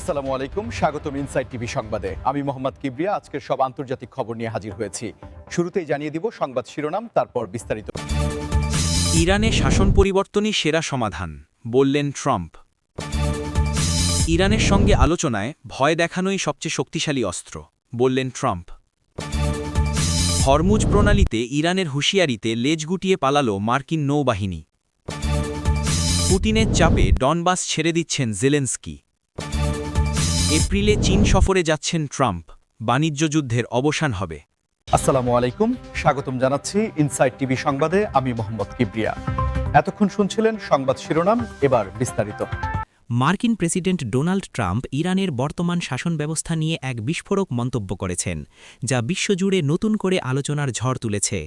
আসসালামু আলাইকুম, স্বাগতম ইনসাইড টিভি সংবাদে। আমি মোহাম্মদ কিবরিয়া আজকের সব আন্তর্জাতিক খবর নিয়ে হাজির হয়েছি। শুরুতেই জানিয়ে দিব সংবাদ শিরোনাম, তারপর বিস্তারিত। ইরানে শাসন পরিবর্তনই সেরা সমাধান, বললেন ট্রাম্প। ইরানের সঙ্গে আলোচনায় ভয় দেখানোই সবচেয়ে শক্তিশালী অস্ত্র, বললেন ট্রাম্প। হরমুজ প্রণালীতে ইরানের হুঁশিয়ারিতে লেজ গুটিয়ে পালালো মার্কিন নৌবাহিনী। পুতিনের চাপে ডনবাস ছেড়ে দিচ্ছেন জেলেন্সকি। এপ্রিলে চীন সফরে যাচ্ছেন ট্রাম্প, বাণিজ্য যুদ্ধের অবসান হবে। আসসালামু আলাইকুম, স্বাগতম জানাচ্ছি ইনসাইড টিভি সংবাদে। আমি মোহাম্মদ কিবরিয়া। এতক্ষণ শুনছিলেন সংবাদ শিরোনাম, এবার বিস্তারিত। মার্কিন প্রেসিডেন্ট ডোনাল্ড ট্রাম্প ইরানের বর্তমান শাসন ব্যবস্থা নিয়ে এক বিস্ফোরক মন্তব্য করেছেন, যা বিশ্বজুড়ে নতুন করে আলোচনার ঝড় তুলেছে।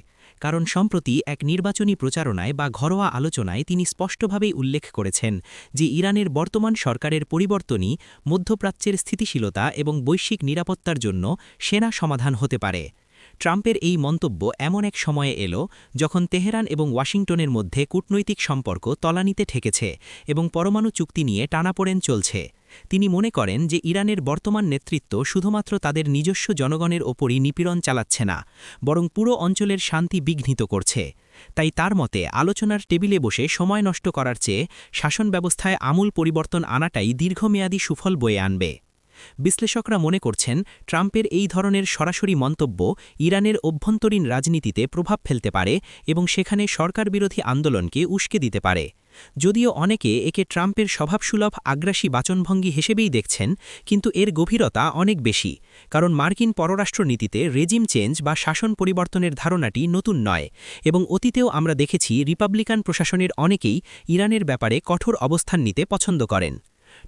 কারণ সম্প্রতি এক নির্বাচনী প্রচারণায় বা ঘরোয়া আলোচনায় তিনি স্পষ্টভাবেই উল্লেখ করেছেন যে ইরানের বর্তমান সরকারের পরিবর্তনই মধ্যপ্রাচ্যের স্থিতিশীলতা এবং বৈশ্বিক নিরাপত্তার জন্য সেরা সমাধান হতে পারে। ট্রাম্পের এই মন্তব্য এমন এক সময়ে এলো যখন তেহরান এবং ওয়াশিংটনের মধ্যে কূটনৈতিক সম্পর্ক তলানিতে ঠেকেছে এবং পরমাণু চুক্তি নিয়ে টানাপোড়েন চলছে। তিনি মনে করেন যে ইরানের বর্তমান নেতৃত্ব শুধুমাত্র তাদের নিজস্ব জনগণের ওপরই নিপীড়ন চালাচ্ছে না, বরং পুরো অঞ্চলের শান্তি বিঘ্নিত করছে। তাই তার মতে আলোচনার টেবিলে বসে সময় নষ্ট করার চেয়ে শাসন ব্যবস্থায় আমূল পরিবর্তন আনাটাই দীর্ঘমেয়াদী সুফল বয়ে আনবে। বিশ্লেষকরা মনে করছেন ট্রাম্পের এই ধরনের সরাসরি মন্তব্য ইরানের অভ্যন্তরীণ রাজনীতিতে প্রভাব ফেলতে পারে এবং সেখানে সরকারবিরোধী আন্দোলনকে উস্কে দিতে পারে। যদিও অনেকে একে ট্রাম্পের স্বভাবসুলভ আগ্রাসী বাচনভঙ্গি হিসেবেই দেখছেন, কিন্তু এর গভীরতা অনেক বেশি। কারণ মার্কিন পররাষ্ট্রনীতিতে রেজিম চেঞ্জ বা শাসন পরিবর্তনের ধারণাটি নতুন নয়, এবং অতীতেও আমরা দেখেছি রিপাবলিকান প্রশাসনের অনেকেই ইরানের ব্যাপারে কঠোর অবস্থান নিতে পছন্দ করেন।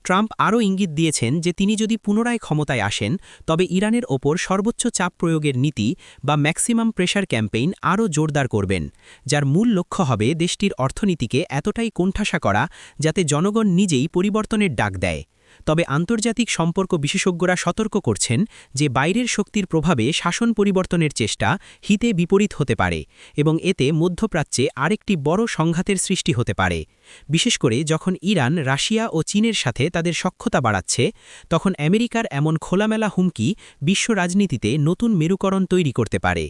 ট্রাম্প আরও ইঙ্গিত দিয়েছেন যে তিনি যদি পুনরায় ক্ষমতায় আসেন তবে ইরানের ওপর সর্বোচ্চ চাপ প্রয়োগের নীতি বা ম্যাক্সিমাম প্রেশার ক্যাম্পেইন আরও জোরদার করবেন, যার মূল লক্ষ্য হবে দেশটির অর্থনীতিকে এতটাই কোণঠাসা করা যাতে জনগণ নিজেই পরিবর্তনের ডাক দেয়। তবে আন্তর্জাতিক সম্পর্ক বিশেষজ্ঞরা সতর্ক করছেন যে বাইরের শক্তির প্রভাবে শাসন পরিবর্তনের চেষ্টা হিতে বিপরীত হতে পারে এবং এতে মধ্যপ্রাচ্যে আরেকটি বড় সংঘাতের সৃষ্টি হতে পারে। বিশেষ করে যখন ইরান রাশিয়া ও চীনের সাথে তাদের সখ্যতা বাড়াচ্ছে, তখন আমেরিকার এমন খোলামেলা হুমকি বিশ্ব রাজনীতিতে নতুন মেরুকরণ তৈরি করতে পারে।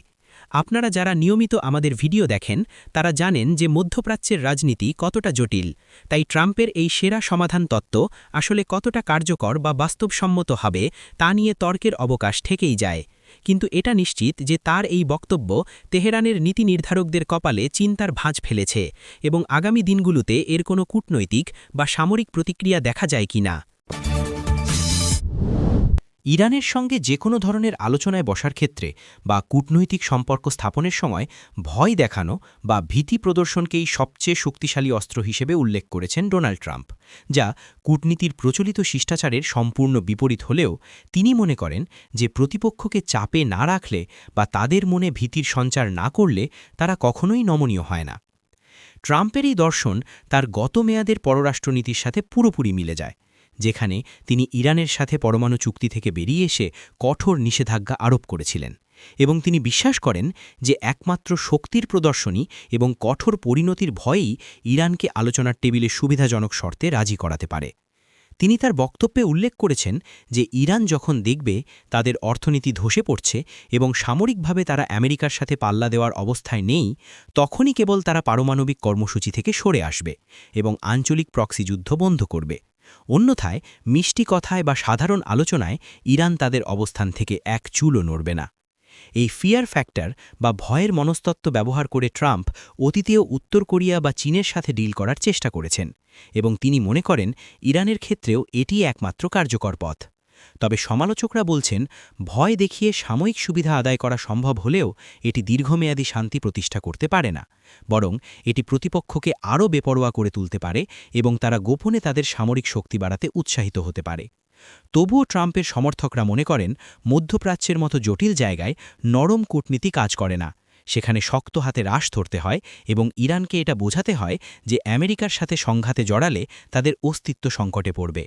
আপনারা যারা নিয়মিত আমাদের ভিডিও দেখেন তারা জানেন যে মধ্যপ্রাচ্যের রাজনীতি কতটা জটিল। তাই ট্রাম্পের এই সেরা সমাধান তত্ত্ব আসলে কতটা কার্যকর বা বাস্তবসম্মত হবে তা নিয়ে তর্কের অবকাশ থেকেই যায়। কিন্তু এটা নিশ্চিত যে তার এই বক্তব্য তেহরানের নীতি নির্ধারকদের কপালে চিন্তার ভাঁজ ফেলেছে এবং আগামী দিনগুলোতে এর কোনো কূটনৈতিক বা সামরিক প্রতিক্রিয়া দেখা যায় কিনা। ইরানের সঙ্গে যে কোনো ধরনের আলোচনায় বসার ক্ষেত্রে বা কূটনৈতিক সম্পর্ক স্থাপনের সময় ভয় দেখানো বা ভীতি প্রদর্শনকেই সবচেয়ে শক্তিশালী অস্ত্র হিসেবে উল্লেখ করেছেন ডোনাল্ড ট্রাম্প, যা কূটনীতির প্রচলিত শিষ্টাচারের সম্পূর্ণ বিপরীত হলেও তিনি মনে করেন যে প্রতিপক্ষকে চাপে না রাখলে বা তাদের মনে ভীতির সঞ্চার না করলে তারা কখনোই নমনীয় হয় না। ট্রাম্পের এই দর্শন তার গত মেয়াদের পররাষ্ট্রনীতির সাথে পুরোপুরি মিলে যায়, যেখানে তিনি ইরানের সাথে পরমাণু চুক্তি থেকে বেরিয়ে এসে কঠোর নিষেধাজ্ঞা আরোপ করেছিলেন এবং তিনি বিশ্বাস করেন যে একমাত্র শক্তির প্রদর্শনী এবং কঠোর পরিণতির ভয়েই ইরানকে আলোচনার টেবিলে সুবিধাজনক শর্তে রাজি করাতে পারে। তিনি তার বক্তব্যে উল্লেখ করেছেন যে ইরান যখন দেখবে তাদের অর্থনীতি ধসে পড়ছে এবং সামরিকভাবে তারা আমেরিকার সাথে পাল্লা দেওয়ার অবস্থায় নেই, তখনই কেবল তারা পারমাণবিক কর্মসূচি থেকে সরে আসবে এবং আঞ্চলিক প্রক্সি যুদ্ধ বন্ধ করবে। অন্যথায় মিষ্টি কথায় বা সাধারণ আলোচনায় ইরান তাদের অবস্থান থেকে এক চুলও নড়বে না। এই ফিয়ার ফ্যাক্টর বা ভয়ের মনস্তত্ত্ব ব্যবহার করে ট্রাম্প অতীতেও উত্তর কোরিয়া বা চীনের সাথে ডিল করার চেষ্টা করেছেন এবং তিনি মনে করেন ইরানের ক্ষেত্রেও এটি একমাত্র কার্যকর পথ। তবে সমালোচকরা বলছেন ভয় দেখিয়ে সাময়িক সুবিধা আদায় করা সম্ভব হলেও এটি দীর্ঘমেয়াদী শান্তি প্রতিষ্ঠা করতে পারে না, বরং এটি প্রতিপক্ষকে আরও বেপরোয়া করে তুলতে পারে এবং তারা গোপনে তাদের সামরিক শক্তি বাড়াতে উৎসাহিত হতে পারে। তবুও ট্রাম্পের সমর্থকরা মনে করেন মধ্যপ্রাচ্যের মতো জটিল জায়গায় নরম কূটনীতি কাজ করে না, সেখানে শক্ত হাতে রাশ ধরতে হয় এবং ইরানকে এটা বোঝাতে হয় যে আমেরিকার সাথে সংঘাতে জড়ালে তাদের অস্তিত্ব সংকটে পড়বে।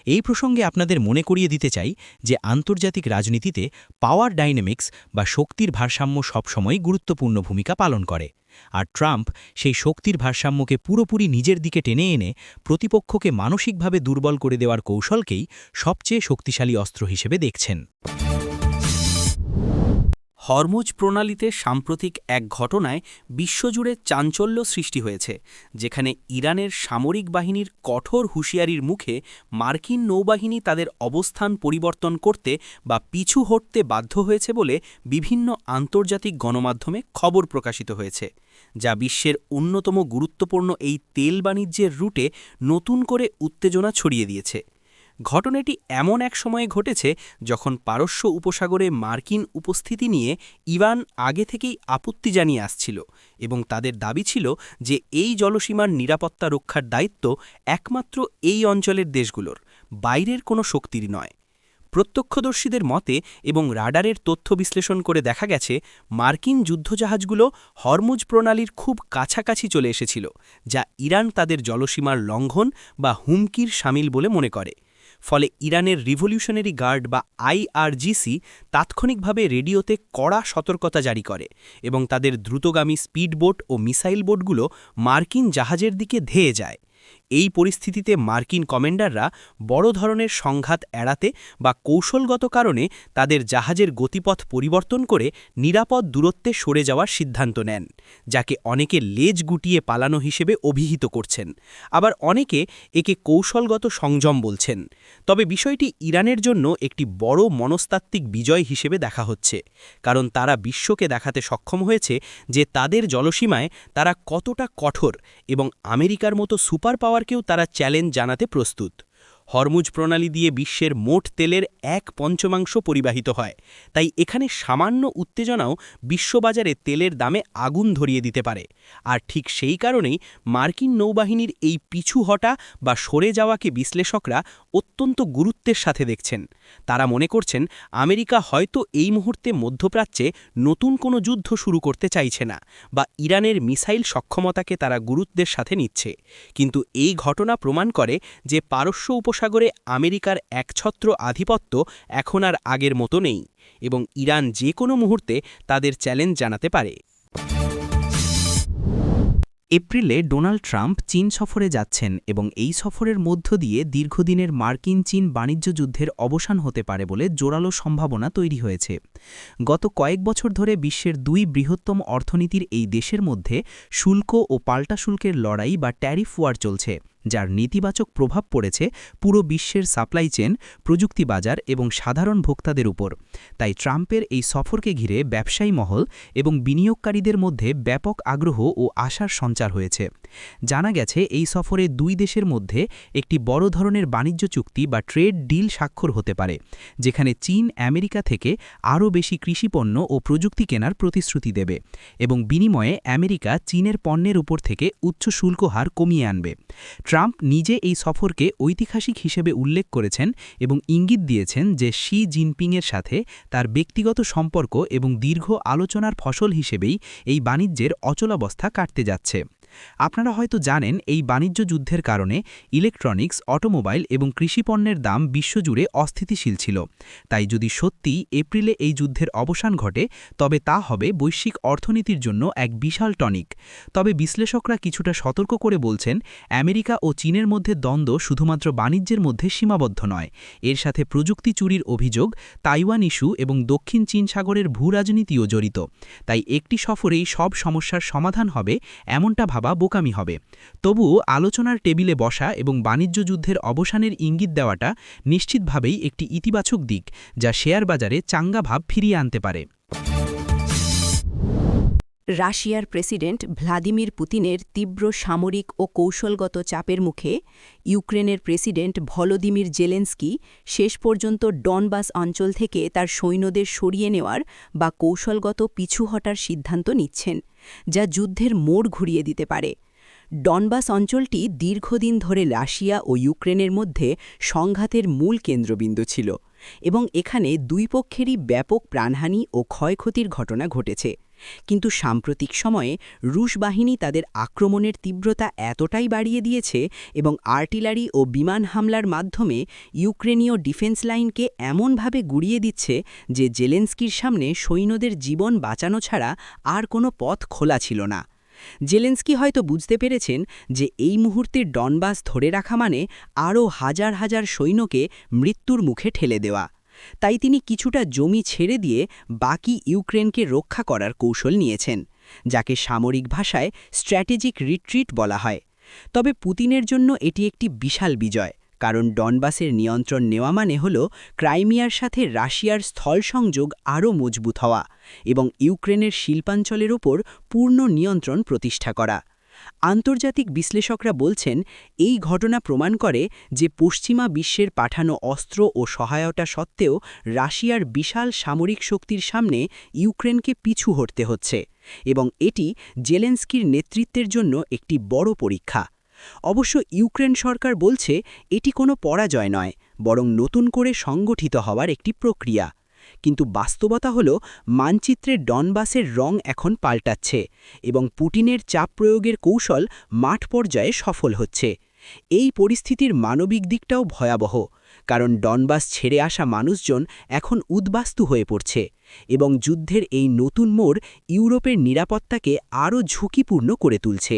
এই প্রসঙ্গে আপনাদের মনে করিয়ে দিতে চাই যে আন্তর্জাতিক রাজনীতিতে পাওয়ার ডাইনামিক্স বা শক্তির ভারসাম্য সবসময় গুরুত্বপূর্ণ ভূমিকা পালন করে। আর ট্রাম্প সেই শক্তির ভারসাম্যকে পুরোপুরি নিজের দিকে টেনে এনে প্রতিপক্ষকে মানসিকভাবে দুর্বল করে দেওয়ার কৌশলকেই সবচেয়ে শক্তিশালী অস্ত্র হিসেবে দেখছেন। হরমুজ প্রণালীতে সাম্প্রতিক এক ঘটনায় বিশ্বজুড়ে চাঞ্চল্য সৃষ্টি হয়েছে, যেখানে ইরানের সামরিক বাহিনীর কঠোর হুঁশিয়ারির মুখে মার্কিন নৌবাহিনী তাদের অবস্থান পরিবর্তন করতে বা পিছু হটতে বাধ্য হয়েছে বলে বিভিন্ন আন্তর্জাতিক গণমাধ্যমে খবর প্রকাশিত হয়েছে, যা বিশ্বের অন্যতম গুরুত্বপূর্ণ এই তেল বাণিজ্যের রুটে নতুন করে উত্তেজনা ছড়িয়ে দিয়েছে। ঘটনাটি এমন এক সময়ে ঘটেছে যখন পারস্য উপসাগরে মার্কিন উপস্থিতি নিয়ে ইরান আগে থেকেই আপত্তি জানিয়ে আসছিল এবং তাদের দাবি ছিল যে এই জলসীমার নিরাপত্তা রক্ষার দায়িত্ব একমাত্র এই অঞ্চলের দেশগুলোর, বাইরের কোনো শক্তির নয়। প্রত্যক্ষদর্শীদের মতে এবং রাডারের তথ্য বিশ্লেষণ করে দেখা গেছে মার্কিন যুদ্ধজাহাজগুলো হরমুজ প্রণালীর খুব কাছাকাছি চলে এসেছিল, যা ইরান তাদের জলসীমার লঙ্ঘন বা হুমকির শামিল বলে মনে করে। ফলে ইরানের রিভলিউশনারি গার্ড বা IRGC তাৎক্ষণিকভাবে রেডিওতে কড়া সতর্কতা জারি করে এবং তাদের দ্রুতগামী স্পিডবোট ও মিসাইল বোটগুলো মার্কিন জাহাজের দিকে ধেয়ে যায়। এই পরিস্থিতিতে মার্কিন কমান্ডাররা বড় ধরনের সংঘাত এড়াতে বা কৌশলগত কারণে তাদের জাহাজের গতিপথ পরিবর্তন করে নিরাপদ দূরত্বে সরে যাওয়ার সিদ্ধান্ত নেন, যাকে অনেকে লেজ গুটিয়ে পালানো হিসেবে অভিহিত করছেন, আবার অনেকে একে কৌশলগত সংযম বলছেন। তবে বিষয়টি ইরানের জন্য একটি বড় মনস্তাত্ত্বিক বিজয় হিসেবে দেখা হচ্ছে, কারণ তারা বিশ্বকে দেখাতে সক্ষম হয়েছে যে তাদের জলসীমায় তারা কতটা কঠোর এবং আমেরিকার মতো সুপার পাওয়ারকেও তারা চ্যালেঞ্জ জানাতে প্রস্তুত। হরমুজ প্রণালী দিয়ে বিশ্বের মোট তেলের 1/5 পরিবাহিত হয়, তাই এখানে সামান্য উত্তেজনাও বিশ্ববাজারে তেলের দামে আগুন ধরিয়ে দিতে পারে। আর ঠিক সেই কারণেই মার্কিন নৌবাহিনীর এই পিছু হটা বা সরে যাওয়াকে বিশ্লেষকরা অত্যন্ত গুরুত্বের সাথে দেখছেন। তারা মনে করছেন আমেরিকা হয়তো এই মুহূর্তে মধ্যপ্রাচ্যে নতুন কোনো যুদ্ধ শুরু করতে চাইছে না, বা ইরানের মিসাইল সক্ষমতাকে তারা গুরুত্বের সাথে নিচ্ছে। কিন্তু এই ঘটনা প্রমাণ করে যে পারস্য উপসাগরে আমেরিকার একছত্র আধিপত্য এখন আর আগের মতো নেই এবং ইরান যে কোনো মুহূর্তে তাদের চ্যালেঞ্জ জানাতে পারে। এপ্রিলে ডোনাল্ড ট্রাম্প চীন সফরে যাচ্ছেন এবং এই সফরের মধ্য দিয়ে দীর্ঘদিনের মার্কিন চীন বাণিজ্য যুদ্ধের অবসান হতে পারে বলে জোরালো সম্ভাবনা তৈরি হয়েছে। গত কয়েক বছর ধরে বিশ্বের 2 বৃহত্তম অর্থনীতির এই দেশের মধ্যে শুল্ক ও পাল্টা শুল্কের লড়াই বা ট্যারিফ ওয়ার চলছে, যার নেতিবাচক প্রভাব পড়েছে পুরো বিশ্বের সাপ্লাই চেন, প্রযুক্তি বাজার এবং সাধারণ ভোক্তাদের উপর। তাই ট্রাম্পের এই সফরকে ঘিরে ব্যবসায়ী মহল এবং বিনিয়োগকারীদের মধ্যে ব্যাপক আগ্রহ ও আশার সঞ্চার হয়েছে। জানা গেছে এই সফরে 2 দেশের মধ্যে একটি বড় ধরনের বাণিজ্য চুক্তি বা ট্রেড ডিল স্বাক্ষর হতে পারে, যেখানে চীন আমেরিকা থেকে আরও বেশি কৃষিপণ্য ও প্রযুক্তি কেনার প্রতিশ্রুতি দেবে এবং বিনিময়ে আমেরিকা চীনের পণ্যের উপর থেকে উচ্চ শুল্ক হার কমিয়ে আনবে। ট্রাম্প নিজে এই সফরকে ঐতিহাসিক হিসেবে উল্লেখ করেছেন এবং ইঙ্গিত দিয়েছেন যে শি জিনপিংয়ের সাথে তার ব্যক্তিগত সম্পর্ক এবং দীর্ঘ আলোচনার ফসল হিসেবেই এই বাণিজ্যের অচলাবস্থা কাটতে যাচ্ছে। আপনারা হয়তো জানেন এই বাণিজ্য যুদ্ধের কারণে ইলেকট্রনিক্স, অটোমোবাইল এবং কৃষিপণ্যের দাম বিশ্বজুড়ে অস্থিতিশীল ছিল। তাই যদি সত্যিই এপ্রিলে এই যুদ্ধের অবসান ঘটে তবে তা হবে বৈশ্বিক অর্থনীতির জন্য এক বিশাল টনিক। তবে বিশ্লেষকরা কিছুটা সতর্ক করে বলছেন আমেরিকা ও চীনের মধ্যে দ্বন্দ্ব শুধুমাত্র বাণিজ্যের মধ্যে সীমাবদ্ধ নয়, এর সাথে প্রযুক্তি চুরির অভিযোগ, তাইওয়ান ইস্যু এবং দক্ষিণ চীন সাগরের ভূরাজনীতিও জড়িত। তাই একটি সফরেই সব সমস্যার সমাধান হবে এমনটা ভাবা বোকামি হবে। তবুও আলোচনার টেবিলে বসা এবং বাণিজ্য যুদ্ধের অবসানের ইঙ্গিত দেওয়াটা নিশ্চিতভাবেই একটি ইতিবাচক দিক, যা শেয়ার বাজারে চাঙ্গা ভাব ফিরিয়ে আনতে পারে। রাশিয়ার প্রেসিডেন্ট ভ্লাদিমির পুতিনের তীব্র সামরিক ও কৌশলগত চাপের মুখে ইউক্রেনের প্রেসিডেন্ট ভলোদিমির জেলেনস্কি শেষ পর্যন্ত ডনবাস অঞ্চল থেকে তার সৈন্যদের সরিয়ে নেওয়ার বা কৌশলগত পিছু হটার সিদ্ধান্ত নিচ্ছেন, যা যুদ্ধের মোড় ঘুরিয়ে দিতে পারে। ডনবাস অঞ্চলটি দীর্ঘদিন ধরে রাশিয়া ও ইউক্রেনের মধ্যে সংঘাতের মূল কেন্দ্রবিন্দু ছিল এবং এখানে 2 পক্ষেরই ব্যাপক প্রাণহানি ও ক্ষয়ক্ষতির ঘটনা ঘটেছে। কিন্তু সাম্প্রতিক সময়ে রুশ বাহিনী তাদের আক্রমণের তীব্রতা এতটাই বাড়িয়ে দিয়েছে এবং আর্টিলারি ও বিমান হামলার মাধ্যমে ইউক্রেনীয় ডিফেন্স লাইনকে এমনভাবে গুড়িয়ে দিচ্ছে যে জেলেনস্কির সামনে সৈন্যদের জীবন বাঁচানো ছাড়া আর কোনো পথ খোলা ছিল না। জেলেন্সকি হয়তো বুঝতে পেরেছেন যে এই মুহূর্তে ডনবাস ধরে রাখা মানে আরও হাজার হাজার সৈন্যকে মৃত্যুর মুখে ঠেলে দেওয়া। তাই তিনি কিছুটা জমি ছেড়ে দিয়ে বাকি ইউক্রেনকে রক্ষা করার কৌশল নিয়েছেন, যাকে সামরিক ভাষায় স্ট্র্যাটেজিক রিট্রিট বলা হয়। তবে পুতিনের জন্য এটি একটি বিশাল বিজয়, কারণ ডনবাসের নিয়ন্ত্রণ নেওয়া মানে হল ক্রাইমিয়ার সাথে রাশিয়ার স্থল সংযোগ আরও মজবুত হওয়া এবং ইউক্রেনের শিল্পাঞ্চলের ওপর পূর্ণ নিয়ন্ত্রণ প্রতিষ্ঠা করা। আন্তর্জাতিক বিশ্লেষকরা বলছেন, এই ঘটনা প্রমাণ করে যে পশ্চিমা বিশ্বের পাঠানো অস্ত্র ও সহায়তা সত্ত্বেও রাশিয়ার বিশাল সামরিক শক্তির সামনে ইউক্রেনকে পিছু হটতে হচ্ছে এবং এটি জেলেন্সকির নেতৃত্বের জন্য একটি বড় পরীক্ষা। অবশ্য ইউক্রেন সরকার বলছে এটি কোনো পরাজয় নয়, বরং নতুন করে সংগঠিত হওয়ার একটি প্রক্রিয়া। কিন্তু বাস্তবতা হল মানচিত্রে ডনবাসের রং এখন পাল্টাচ্ছে এবং পুতিনের চাপ প্রয়োগের কৌশল মাঠ পর্যায়ে সফল হচ্ছে। এই পরিস্থিতির মানবিক দিকটাও ভয়াবহ, কারণ ডনবাস ছেড়ে আসা মানুষজন এখন উদ্বাস্তু হয়ে পড়ছে এবং যুদ্ধের এই নতুন মোড় ইউরোপের নিরাপত্তাকে আরও ঝুঁকিপূর্ণ করে তুলছে।